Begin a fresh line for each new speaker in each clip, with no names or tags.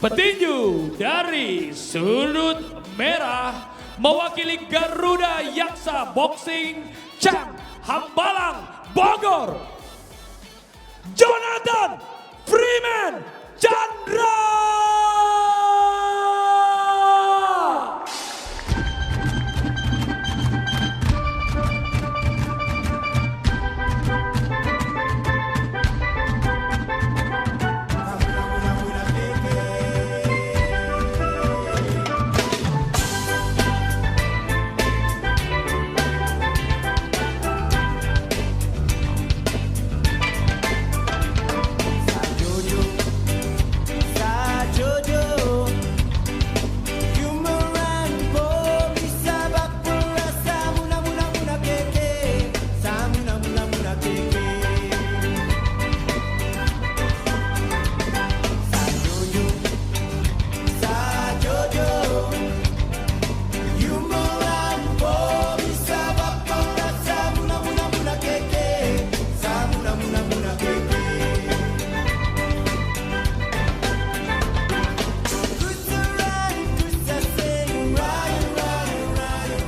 Petinju dari sudut merah mewakili Garuda Yaksa Boxing Champ Hambalang Bogor, Jonathan Freeman Chandra.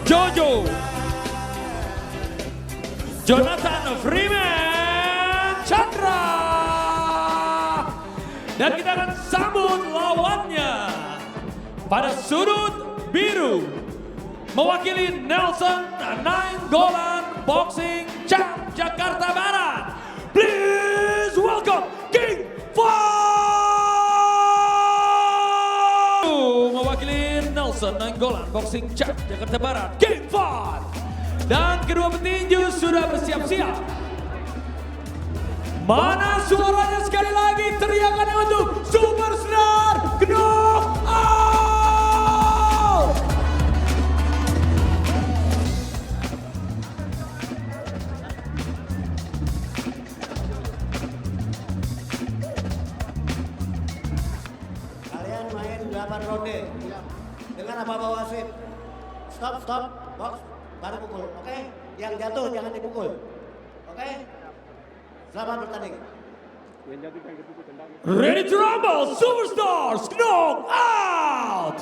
Jojo Jonathan Freeman Chandra, dan kita akan sambut lawannya pada sudut biru mewakili Nelson Nainggolan Boxing Champ Jakarta Barat. Please welcome King Fahd. Mewakili Nelson Nainggolan Boxing Champ Jakarta Barat, King Fahd. Dan kedua petinju sudah bersiap-siap. Mana suaranya sekali lagi teriakannya untuk Superstar Knockout.
Kalian main 8 ronde dengan apa-apa wasit. Stop, box, baru pukul, oke? Yang jatuh jangan dipukul, oke? Selamat bertanding.
Ready to rumble, Superstars Knockout.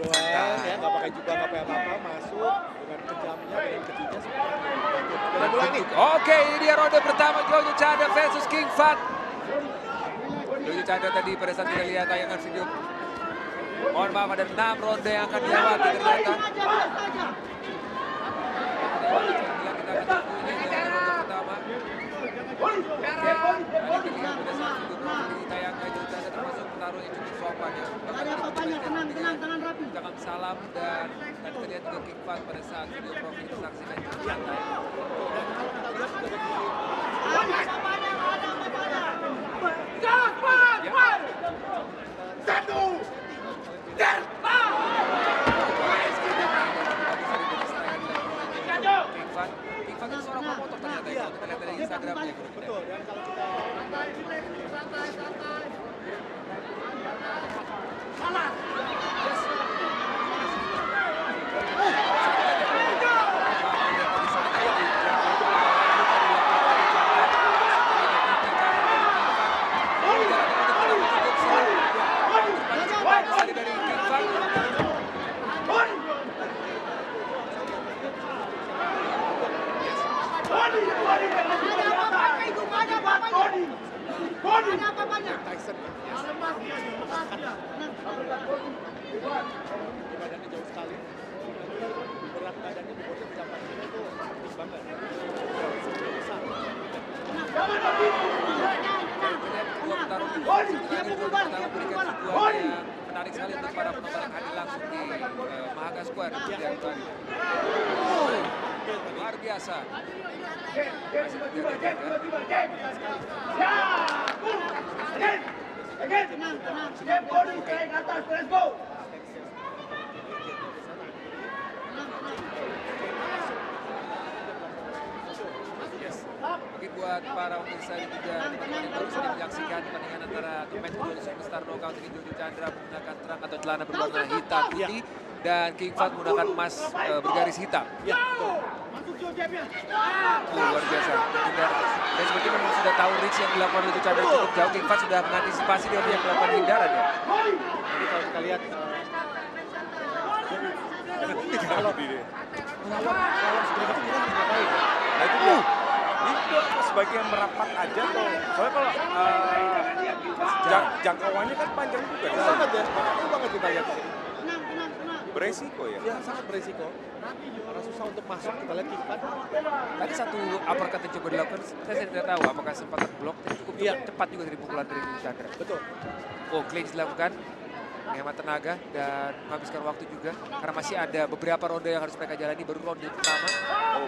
Doang ya, nggak pakai juga nggak pakai apa-apa, masuk dengan kejamnya dengan kecilnya seperti mulai nih.
Oke, ini dia ronde pertama Jojo Chandra versus King Fahd. Jojo Chandra tadi pada saat kita lihat tayangan video, mohon maaf, ada 6 ronde yang akan dilewati ternyata. Kita akan tunggu ini ronde pertama. Ada pilihan pada saat video di tayangan Jojo Chandra termasuk penaruh yang cukup sopan ya.
Tenang rapi.
Ucapkan salam dan kita lihat juga King Fahd pada saat video profil disaksikan Jojo Chandra. King Fahd itu seorang promotor ternyata ya, kita lihat dari Instagramnya.
Betul, dan kalau kita badannya jauh sekali, berat badannya di bawah mencapai itu tipis banget.
Menarik sekali untuk para penonton yang hadir langsung di Mahaga Square. Luar biasa. Mungkin buat para pemirsa ini juga teman-teman yang baru saja menyaksikan pertandingan antara pemain kedua Superstar Knockout ini, Jojo Chandra menggunakan terang atau celana berwarna hitam putih dan King Fahd menggunakan emas bergaris hitam.
Ya, betul.
Luar biasa. Kita seperti memang sudah tahu reach yang dilakukan oleh Jojo Chandra cukup jauh. King Fahd sudah mengantisipasi dia untuk melakukan hindaran ya.
Jadi kalau kita lihat kalau lawan seperti itu kita harus ngapain?
Nah itu dia. Itu sebagian merapat aja tuh. Soalnya kalau jangkauannya kan panjang juga.
Sangat ya, itu banget kita lihat di sini.
Beresiko ya.
Ya sangat beresiko. Karena susah untuk masuk, kita lihat King Fahd.
Tadi satu uppercut yang coba dilakukan, saya tidak tahu apakah sempat terblok, tapi cukup cepat juga dari pukulan dari Jojo Chandra.
Betul.
Oh, clinch dilakukan, menghemat tenaga dan menghabiskan waktu juga. Karena masih ada beberapa ronde yang harus mereka jalani, baru ronde pertama.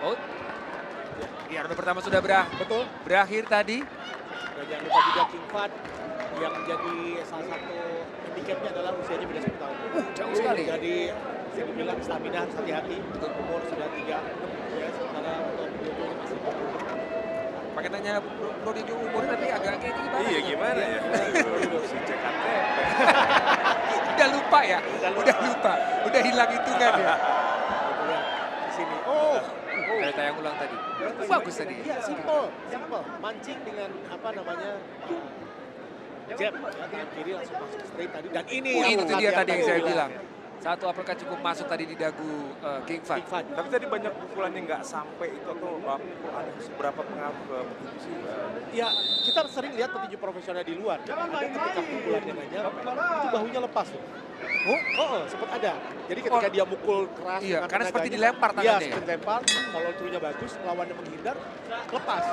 Oh, ya ronde pertama sudah
Betul.
berakhir tadi.
Dan jangan lupa juga King Fahd yang menjadi salah satu handicapnya adalah usianya beda 10 tahun.
Jauh sekali.
Jadi saya bilang stamina harus hati-hati. Umur sudah 36 ya, sementara untuk Jojo ini masih 40.
Pakai tanya Bro Dijo umurnya tapi agak kayak gimana?
Iya gimana ya? Si CKT.
Udah lupa ya? Udah lupa. Udah hilang hitungan ya?
Kita lihat di sini. Oh.
Dari tayang ulang tadi. Bagus tadi.
Iya, simple. Mancing dengan apa namanya? Jab, ya, dengan kiri langsung masuk straight tadi. Dan ini
Itu dia tadi yang saya
bilang.
bilang. Satu uppercut cukup masuk tadi di dagu King Fahd.
King Fahd.
Tapi tadi banyak pukulannya nggak sampai itu atau ada seberapa pengaruh ke begitu sih?
Ya, kita sering lihat petinju profesional di luar. Ada ketika pukulannya nggak nyampe, itu bahunya lepas tuh. Sempat ada. Jadi ketika dia mukul keras,
Iya,
dengan
karena seperti
tenaganya,
dilempar tangannya
Iya,
ya?
seperti dilempar. Kalau turunya bagus, lawannya menghindar, lepas.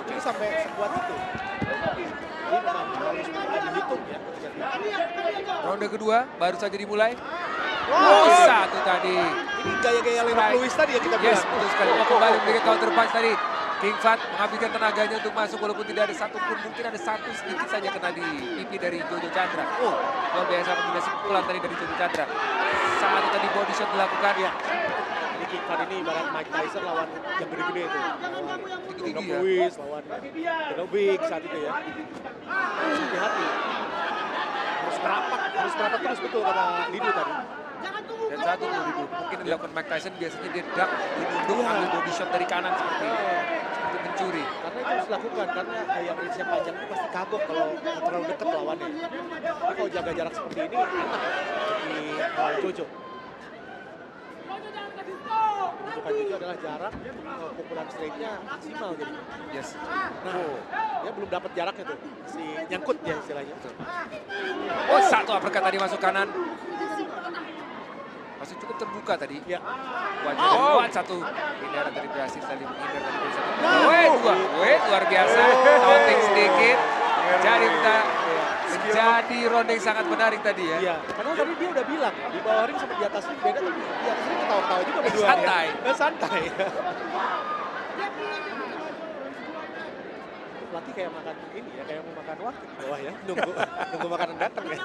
Jadi sampai sekuat itu. Jadi memang harus dihitung ya.
Ronde kedua baru saja dimulai.
Wow.
Satu tadi.
Ini gaya-gaya Lennox Lewis tadi yang kita bilang.
Yes, betul sekali. Mau kembali memberikan counter punch tadi. King Fahd menghabiskan tenaganya untuk masuk walaupun tidak ada satu pun, mungkin ada satu sedikit saja kena di pipi dari Jojo Chandra. Luar biasa kombinasi pukulan tadi dari Jojo Chandra. Satu tadi body shot dilakukan.
Ya. Ini King Fahd ini ibarat Mike Tyson lawan yang gede-gede itu.
Tinggi-tinggi
Lennox
ya.
Lewis lawan Lennox Big saat itu ya. Hati-hati. Harus merapat terus betul kata Lidu tadi.
Dan satu mungkin yang dilakukan Mike Tyson biasanya dia duck, menunduk, ambil body shot dari kanan seperti mencuri.
Karena itu harus dilakukan, karena yang reach-nya panjang itu pasti kagok kalau terlalu dekat lawannya. Tapi kalau jaga jarak seperti ini, enak bagi Jojo. Tunjukkan Jojo adalah jarak, pukulan straight-nya maksimal jadi.
Yes.
Nah, dia belum dapat jaraknya tuh, si nyangkut ya istilahnya.
Oh, satu uppercut tadi masuk kanan. Masih cukup terbuka tadi.
Ya.
Wajahnya kuat satu. Hindaran dari berhasil tadi menghindar tadi dari satu. Weh, luar biasa. Taunting sedikit. Jadi menjadi ronde yang sangat menarik tadi ya.
Iya, karena tadi dia udah bilang di bawah ring sama di atas ring beda, tapi di atas ring ketawa-tawa juga berdua.
Santai.
Ya. Santai. Pelatih kayak makan ini ya, kayak mau makan waktu di bawah ya, nunggu makanan datang ya.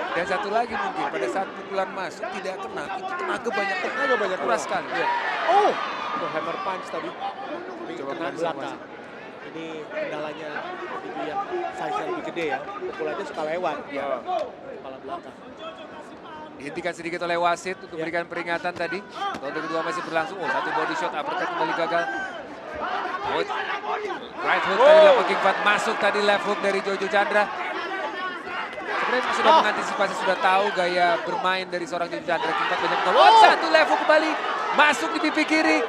Dan satu lagi mungkin pada saat pukulan masuk tidak kena, itu tenaga banyak
Banyak
kuras sekali.
Iya. Oh, itu hammer punch tadi.
Coba
Kena
langsung
belakang. Ini kendalanya itu yang size-nya lebih gede ya. Pukulannya suka lewat.
Ya.
Kepala belakang.
Dihentikan sedikit oleh wasit untuk memberikan peringatan tadi. Ronde kedua masih berlangsung. Oh, satu body shot, uppercut kembali gagal. Oh, right hook tadi dilakukan King Fahd, masuk tadi left hook dari Jojo Chandra. Sebenarnya sudah mengantisipasi, sudah tahu gaya bermain dari seorang Jojo Chandra. King Fahd banyak tahu. Oh, satu left hook kembali, masuk di pipi kiri.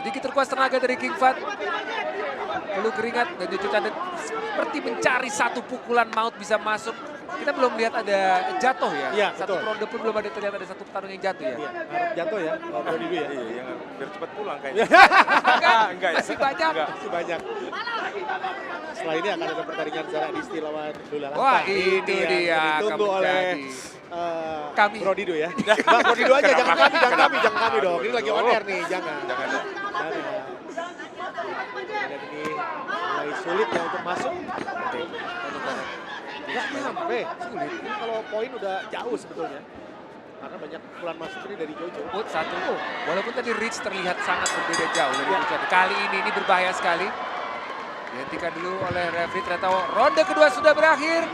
Sedikit terkuras tenaga dari King Fahd. Perlu keringat dan Jojo Chandra seperti mencari satu pukulan maut bisa masuk. Kita belum lihat ada jatuh ya.
Iya,
Satu
betul.
ronde pun belum ada terlihat ada satu petarung yang jatuh ya.
Iya, harus jatuh ya. Kalau dulu ya.
Iya, yang biar cepat pulang kayaknya. Enggak ya?
Masih banyak.
Enggak.
Masih banyak. Setelah ini akan ada pertandingan Zara Adisti lawan Lula Lanta.
Wah, itu
yang
dia
ditunggu
akan
oleh
menjadi.
kami. Bro Dido ya. Bang Bro Dido aja, jangan kami dong. Ini lagi on air nih, jangan.
Jangan dong.
Dan ini mulai sulit ya untuk masuk. Nggak nyampe, sulit. Ini kalau poin udah jauh sebetulnya. Karena banyak pukulan masuk ini dari Jojo.
Put satu. Walaupun tadi reach terlihat sangat berbeda jauh dari Jojo. Kali ini berbahaya sekali. Dihentikan dulu oleh referee. Ternyata ronde kedua sudah berakhir.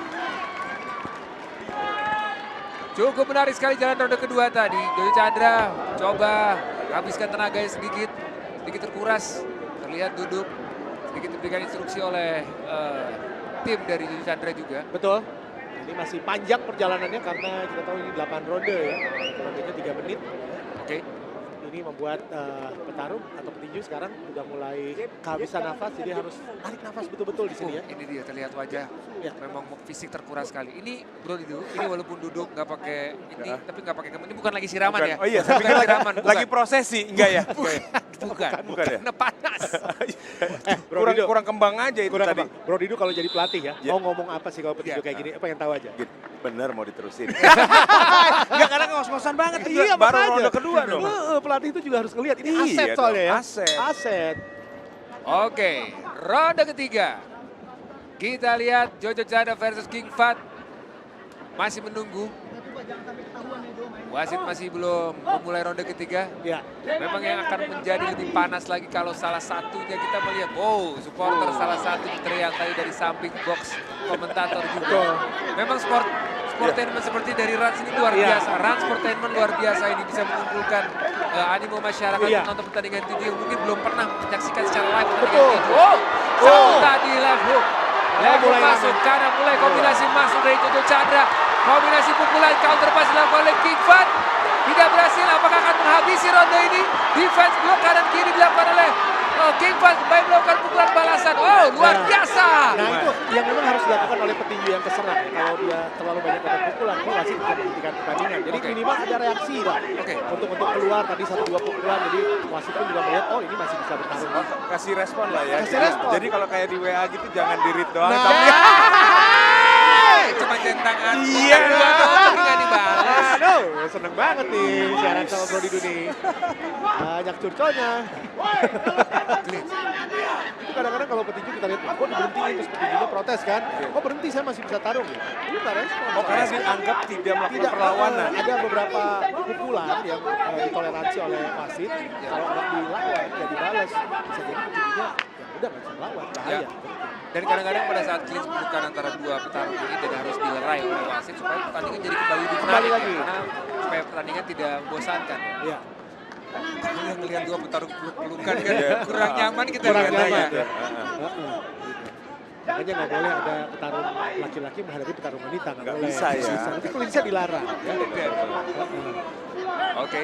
Cukup menarik sekali jalan ronde kedua tadi. Jojo Chandra coba habiskan tenaganya sedikit. sedikit terkuras. Terlihat duduk, sedikit diberikan instruksi oleh tim dari Cucu Chandra juga.
Betul. Ini masih panjang perjalanannya karena kita tahu ini 8 ronde ya. Rondenya 3 menit.
Oke.
Ini membuat petarung atau petinju sekarang udah mulai kehabisan nafas, jadi harus tarik nafas betul-betul di sini ya.
Ini dia terlihat wajah,
Ya.
memang fisik terkuras sekali. Ini Bro Dido, ini walaupun duduk nggak pakai ini, tapi nggak pakai ini bukan lagi siraman
Bukan.
ya?
Oh iya,
bukan siraman, bukan.
lagi prosesi, enggak ya?
Bukan,
Bukan ya?
karena panas.
Bro
kurang,
Dido.
kurang kembang aja itu
Kurang
tadi.
apa? Bro Dido kalau jadi pelatih ya,
Ya.
mau ngomong apa sih kalau petinju
Ya.
kayak gini? Apa yang tahu aja?
Bener mau diterusin. Enggak, karena ngos-ngosan banget.
Iya,
baru
makanya.
ronde kedua dong.
Pelatih itu juga harus ngelihat. Ini
Iya
aset
dong,
soalnya ya.
aset.
Aset.
Oke, ronde ketiga. Kita lihat Jojo Chandra versus King Fahd. Masih menunggu. Wasit masih belum memulai ronde ketiga.
Ya.
Memang yang akan menjadi lebih panas lagi kalau salah satunya kita melihat, wow, supporter salah satu teriak tadi dari samping box komentator juga. Memang sportainment seperti dari Rans ini luar
Iya.
biasa. Rans sportainment luar biasa ini bisa mengumpulkan animo masyarakat
Iya.
menonton pertandingan tinju yang mungkin belum pernah menyaksikan secara live pertandingan
Betul.
tinju. Wow, satu tadi left hook. Left hook
mulai
masuk,
rame.
kanan mulai kombinasi masuk dari Jojo Chandra. Kombinasi pukulan counter pass dilakukan oleh King Fahd. Tidak berhasil, apakah akan menghabisi ronde ini? Defense blok kanan kiri dilakukan oleh King Fahd. Kembali melakukan pukulan balasan. Oh, luar biasa.
Nah itu yang memang harus dilakukan oleh petinju yang keserang. Kalau dia terlalu banyak dapat pukulan, ini wasit bisa menghentikan pertandingan. Jadi
Oke.
minimal ada reaksi lah.
Oke.
Untuk keluar tadi 1-2 pukulan. Jadi wasit pun juga melihat, oh ini masih bisa bertarung.
Kasih respon lah ya.
Kasih respon.
Jadi kalau kayak di WA gitu jangan di read doang.
Nah.
Tapi
Cuma centangan.
Iya.
Tapi nggak dibalas.
Aduh, seneng banget nih siaran sama Bro Dido nih. Banyak curcolnya. Itu kadang-kadang kalau petinju kita lihat, kok diberhentiin terus petinjunya protes kan. Kok berhenti saya masih bisa tarung ya. Ini nggak respon.
oh, karena dianggap tidak melakukan perlawanan.
Ada beberapa pukulan yang ditoleransi oleh wasit. Kalau nggak dilawan, nggak dibalas, bisa jadi petinjunya ya udah nggak bisa melawan, bahaya.
Ya. Dan kadang-kadang pada saat clinch pelukan antara dua petarung ini dan harus dilerai oleh wasit supaya pertandingan jadi kembali lebih
Kembali
menarik.
lagi.
Karena supaya pertandingan tidak membosankan.
Iya.
Kalau yang ngelihat dua petarung peluk-pelukan kan
Iya.
kurang nyaman kita
Kurang
lihatnya
nyaman.
ya.
Heeh. Makanya nggak boleh ada petarung laki-laki menghadapi petarung wanita, nggak
Nggak
boleh.
bisa ya.
Nanti kalau bisa dilarang. Ya.
Oke.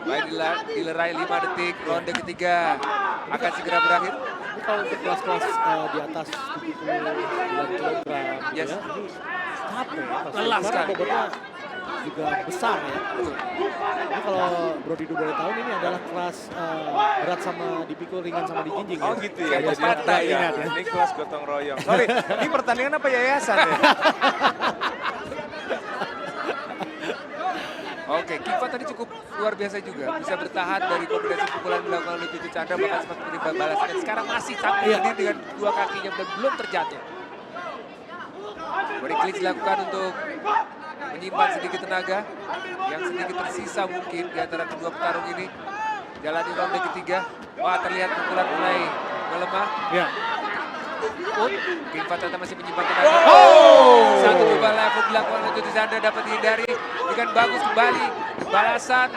Baik dilerai 5 detik, ronde ketiga akan segera berakhir.
Ini kalau untuk kelas-kelas di atas 79 kilogram,
Yes.
ya, ini capek ya.
Lelah
Karena
sekali.
bobotnya juga besar ya. Ini kalau Bro Dido boleh tahu ini adalah kelas berat sama dipikul, ringan sama dijinjing.
Oh
ya.
gitu ya.
Kayak
Jadi
pepatah ya.
ingat ya. Ini kelas gotong royong. Sorry, ini pertandingan apa yayasan ya?
Oke, King Fahd tadi cukup luar biasa juga. Bisa bertahan dari kombinasi pukulan dilakukan oleh Cucu Chandra, bahkan sempat menerima balasan. Dan sekarang masih tampil
Iya.
berdiri dengan dua kakinya dan belum terjatuh. Body clinch dilakukan untuk menyimpan sedikit tenaga. Yang sedikit tersisa mungkin di antara kedua petarung ini. Jalani ronde ketiga. Wah, terlihat pukulan mulai melemah.
Ya.
King Fahd ternyata masih menyimpan tenaga. Satu coba level dilakukan oleh Cucu Chandra, dapat dihindari dengan bagus kembali. Balasan.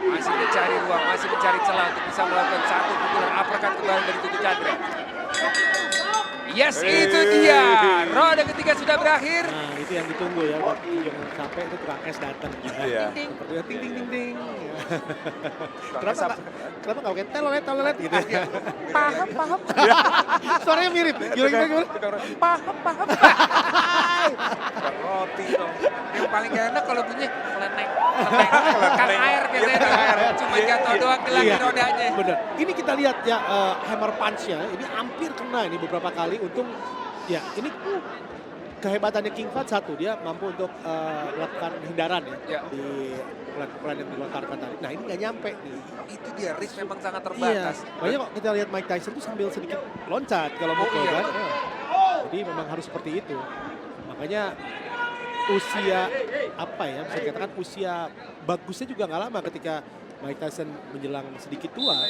Masih mencari ruang, masih mencari celah untuk bisa melakukan satu pukulan uppercut kembali dari Cucu Chandra. Yes, itu dia. Ronde ketiga sudah berakhir.
Nah itu yang ditunggu ya. Waktu yang capek itu tukang es datang.
Iya.
Seperti ting ting ting ting.
Kenapa
Kenapa nggak pakai telolet gitu ya? Paham. Suaranya mirip. Gimana?
Paham. Roti dong.
Yang paling gak enak kalau bunyi melenek. Kan air biasanya. Cuma jatuh doang ke lagi
Iya,
rodanya.
bener. Ini kita lihat ya hammer punch-nya. Ini hampir kena ini beberapa kali. Untung ya ini kehebatannya King Fahd satu. Dia mampu untuk melakukan hindaran ya.
Ya.
Di pukulan-pukulan yang dilontarkan tadi. Nah ini nggak nyampe nih.
Itu dia, risk memang sangat
Iya.
terbatas.
Makanya kok kita lihat Mike Tyson tuh sambil sedikit loncat kalau mukul
iya.
kan. Jadi memang harus seperti itu. Makanya usia apa ya bisa dikatakan usia bagusnya juga nggak lama ketika Mike Tyson menjelang sedikit tua,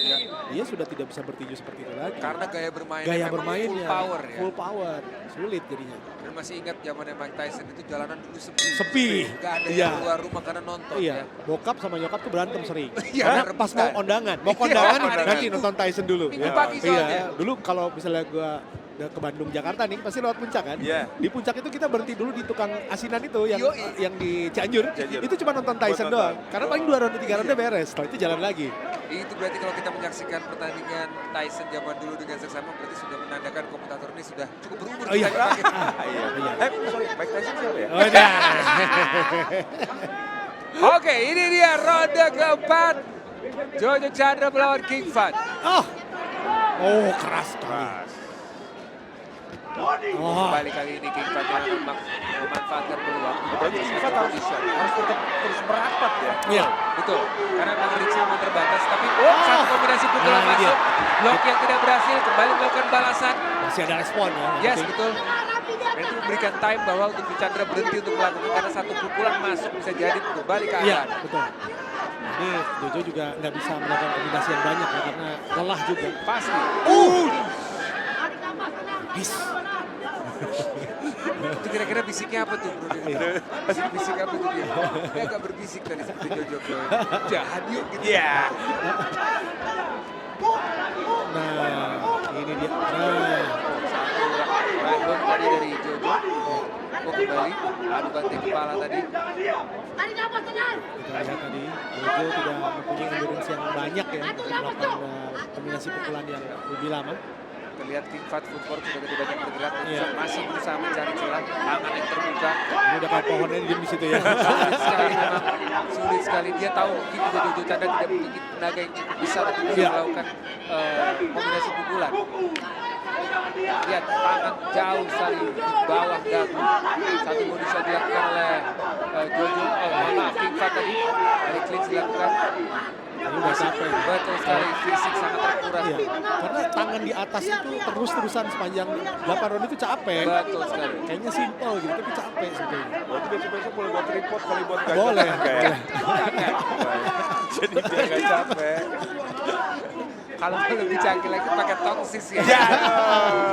dia sudah tidak bisa bertinju seperti itu lagi.
Karena gaya bermainnya
Gaya
memang
bermainnya,
full power ya.
full power, sulit jadinya.
Dan masih ingat zamannya Mike Tyson itu jalanan dulu sepi.
Sepi.
Gak ada
Iya.
yang keluar rumah karena nonton
Iya,
ya.
bokap sama nyokap tuh berantem sering.
Iya,
Karena
rebutan.
pas mau kondangan,
Iya, kondangan.
nanti nonton Tyson dulu.
Minggu pagi
Iya,
soalnya.
dulu kalau misalnya gua ke Bandung Jakarta nih pasti lewat puncak kan.
Iya.
Di puncak itu kita berhenti dulu di tukang asinan itu
Yoi.
yang di Cianjur.
Cianjur.
Itu cuma nonton Tyson
Buat nonton.
doang. Karena paling 2 ronde 3 ronde beres. Setelah itu jalan lagi.
Itu berarti kalau kita menyaksikan pertandingan Tyson zaman dulu dengan seksama berarti sudah menandakan komentator ini sudah cukup berumur.
Oh iya.
Kita dipakai.
Iya. Sorry, Mike Tyson siapa ya?
Oh iya.
Oke, ini dia ronde keempat. Jojo Chandra melawan King Fahd.
Oh, keras sekali. Oh,
Kembali kali ini King Fahd yang memanfaatkan peluang.
Berarti King Fahd harus tetap terus merapat ya.
iya.
Betul, karena memang reach memang terbatas. Tapi satu kombinasi pukulan
Nah, ini dia.
masuk. Blok yang tidak berhasil, kembali melakukan balasan.
Masih ada respon ya. yang
Yes,
penting.
betul. Dan itu memberikan time bahwa untuk Chandra berhenti untuk melakukan. Karena satu pukulan masuk bisa jadi kembali ke
Iya,
keadaan.
betul. Ini Jojo juga nggak bisa melakukan kombinasi yang banyak ya karena lelah juga.
Pasti.
Bis.
Itu kira-kira bisiknya apa tuh bro? Bisik apa tuh dia? Dia agak berbisik tadi seperti Jojo bro. Jahat yuk gitu.
Iya.
Nah, ini dia.
Right hook tadi dari Jojo. Oh kembali, adu banting kepala tadi.
Kita lihat tadi, Jojo tidak mempunyai endurance yang banyak ya untuk melakukan kombinasi pukulan yang lebih lama.
Terlihat King Fahd footwork sudah tidak banyak bergerak.
Iya.
Masih berusaha mencari celah, tangan yang terbuka.
Ini udah kayak pohonnya diem di situ ya.
Sulit sekali memang, sulit sekali. Dia tahu mungkin juga Jojo Chandra tidak memiliki tenaga yang cukup besar untuk bisa
Iya.
melakukan kombinasi pukulan. Lihat tangan jauh sekali di bawah dagu. Satu body shot dilakukan oleh Jojo, maaf King Fahd tadi. Dari clinch dilakukan.
Ini udah capek.
Betul sekali, fisik sangat terkuras.
Iya, karena tangan di atas itu terus-terusan sepanjang 8 ronde itu capek.
Betul sekali.
Kayaknya simpel gitu, tapi capek sebetulnya.
Berarti besok-besok boleh buat report kali buat gajah.
Boleh,
Kayak.
boleh.
Jadi dia nggak capek.
Kalau lebih canggih lagi pakai tongsis ya.
Ya,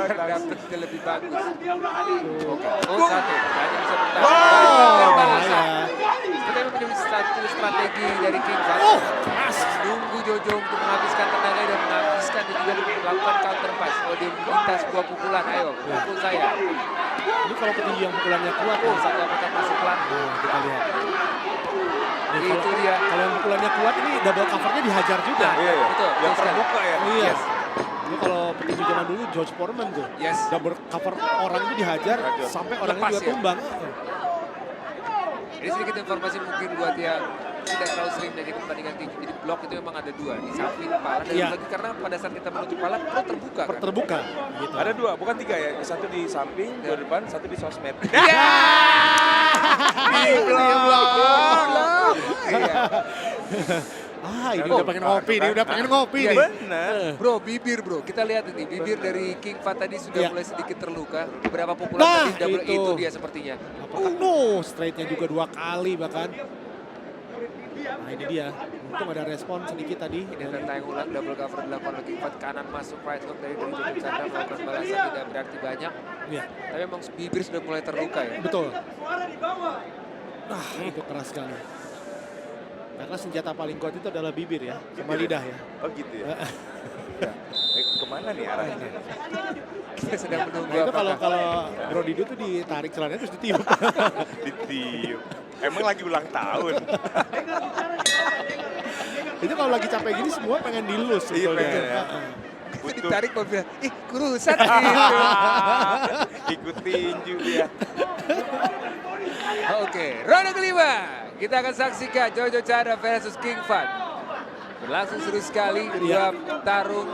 Dapetnya lebih bagus. Oke. Oh satu, hanya bisa bertahan.
Wow,
Dan balasan.
bahaya.
Kita memang menjadi satu strategi dari King Fahd. Menunggu Jojo untuk menghabiskan tenaga dan menghabiskan dan juga melakukan counter punch. Oh dia minta sebuah pukulan, ayo pukul saya.
Ini kalau petinju yang pukulannya kuat,
Oh satu uppercut masuk pelan.
nah, kita lihat. Ini
Itu
kalau,
dia.
kalau yang pukulannya kuat ini double covernya dihajar juga.
Nah,
Iya, iya.
betul,
Yang
betul sekali.
terbuka ya.
Iya.
Yes.
Ini kalau petinju zaman dulu George Foreman tuh.
Yes.
Double cover orang itu dihajar
Hajar.
sampai orangnya
Lepas
juga
ya.
tumbang.
Ini sedikit informasi mungkin buat yang tidak terlalu sering menyaksikan pertandingan tinju. Jadi blok itu memang ada dua, di samping kepala dan
Iya.
lagi karena pada saat kita menutup kepala perut terbuka kan.
Terbuka. Gitu.
Ada dua, bukan tiga ya. Satu di samping, dua depan, satu di sosmed.
Ya!
Di blok.
Iya.
Ini
Oh,
udah pengen ngopi nih, udah pengen ngopi
Iya,
nih.
Bener.
Bro, bibir bro. Kita lihat ini, bibir dari King Fahd tadi sudah
Iya.
mulai sedikit terluka. Beberapa pukulan
Nah,
tadi double
itu.
itu dia sepertinya.
No, straightnya juga 2 kali bahkan. Nah ini dia, untung ada respon sedikit tadi.
Ini adalah tayang ulang, double cover dilakukan oleh King Fahd. Kanan masuk, right hook dari Jojo Chandra melakukan balasan tidak berarti banyak.
Iya,
Tapi memang bibir sudah mulai terluka ya.
betul. Nah, itu keras sekali. Karena senjata paling kuat itu adalah bibir ya, sama lidah ya.
Oh gitu ya. Kemana nih arahnya?
Kita sedang menunggu
Nah itu kalau
apakah
Bro Dido tuh ditarik celananya terus ditiup.
Ditiup. Emang lagi ulang tahun.
Itu kalau lagi capek gini semua pengen dilus.
Iya,
sebetulnya.
pengen ya.
Heeh.
itu ditarik mau bilang, ih kurusan gitu.
Ikut tinju dia.
Oke, ronde kelima. Kita akan saksikan Jojo Chandra versus King Fahd. Berlangsung seru sekali, kedua tarung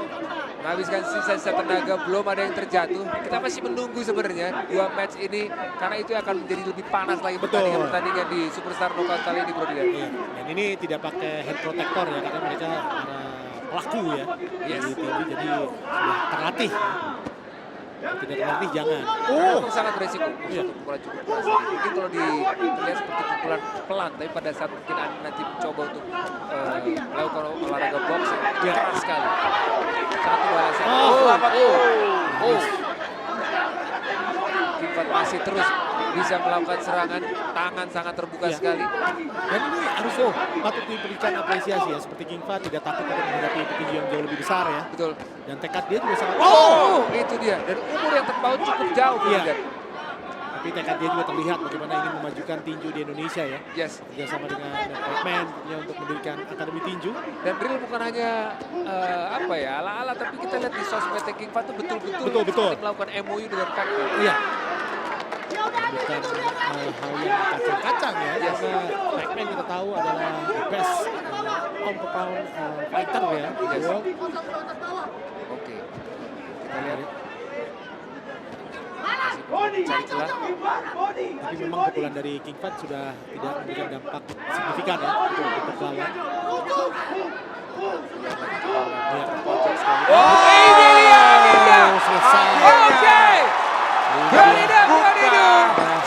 menghabiskan sisa-sisa tenaga, belum ada yang terjatuh. Kita masih menunggu sebenarnya dua match ini, karena itu akan menjadi lebih panas lagi
Betul.
pertandingan di Superstar Knockout kali ini, Bro Dilan.
Iya. Dan ini tidak pakai head protector ya, karena mereka para pelaku ya.
Yes.
Di tinju, jadi sudah terlatih. Tidak terlatih jangan.
Memang sangat beresiko satu pukulan cukup keras. Mungkin kalau dilihat seperti pukulan pelan, tapi pada saat mungkin Anda nanti mencoba untuk melakukan olahraga boxing, keras sekali. Satu balasan. King Fahd masih terus bisa melakukan serangan, tangan sangat terbuka sekali.
Dan ini harus patut diberikan apresiasi ya, seperti King Fahd tidak takut untuk menghadapi petinju yang jauh lebih besar ya.
Betul.
Dan tekad dia juga sangat.
Itu dia. Dan umur yang terpaut cukup jauh.
Iya.
Kan?
Tapi tekad dia juga terlihat bagaimana ingin memajukan tinju di Indonesia ya.
Yes.
Bekerjasama dengan Batman tentunya untuk mendirikan akademi tinju.
Dan Bril bukan hanya ala-ala, tapi kita lihat di sosmed King Fahd itu betul-betul seperti melakukan MOU dengan Pac-Man.
Iya. Bukan hal yang kacang-kacang ya, karena Pac-Man kita tahu adalah the best pound per pound fighter ya.
Yes.
World.
Oke. Kita lihat. Masih cari celah.
Tapi memang pukulan dari King Fahd sudah tidak memberikan dampak signifikan ya untuk lawan.
Ini dia, Ninda.
Selesai.
Oke. Ninda.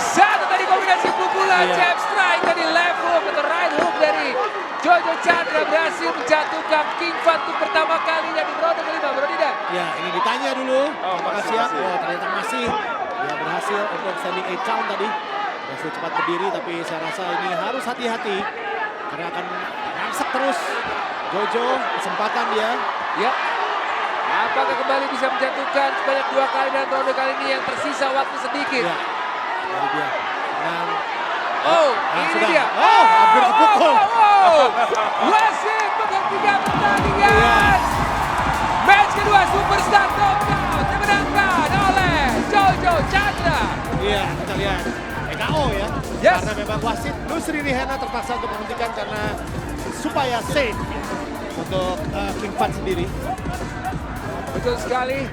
Satu tadi kombinasi pukulan, jab strike tadi left hook atau right hook dari Jojo Chandra berhasil menjatuhkan King Fahd untuk pertama kalinya di ronde kelima, Bro Ninda.
Ya, ini ditanya dulu. Apakah
masih,
siap?
masih.
Oh, ternyata masih. Dia berhasil untuk standing 8 count tadi. Berhasil cepat berdiri, tapi saya rasa ini harus hati-hati. Karena akan rangsek terus. Jojo, kesempatan dia.
Ya. Apakah kembali bisa menjatuhkan sebanyak 2 kali dan ronde kali ini yang tersisa waktu sedikit?
Ya, dari dia. Menang.
Ini
sudah.
dia.
Hampir kepukul.
Wasit menghentikan pertandingan. Match kedua Superstar Knockout dimenangkan oleh Jojo Chandra.
Iya, kita lihat. TKO ya.
Yes.
Karena memang wasit Nusri Rihana terpaksa untuk menghentikan karena supaya safe untuk King Fahd sendiri.
Betul sekali.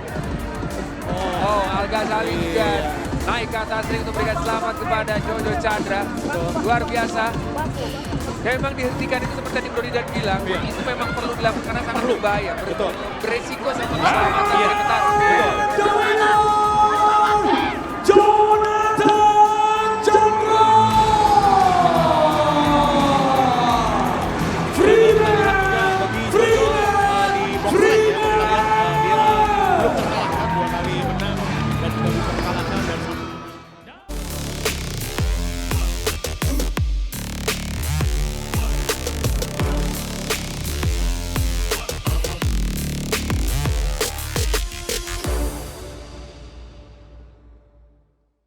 Al Ghazali juga naik ke atas ring untuk memberikan selamat kepada Jojo Chandra. Luar biasa. Dan memang dihentikan itu seperti tadi Brody dan bilang, itu memang perlu dilakukan karena sangat berbahaya.
Betul.
Beresiko sama keselamatan dari petarung.
Betul.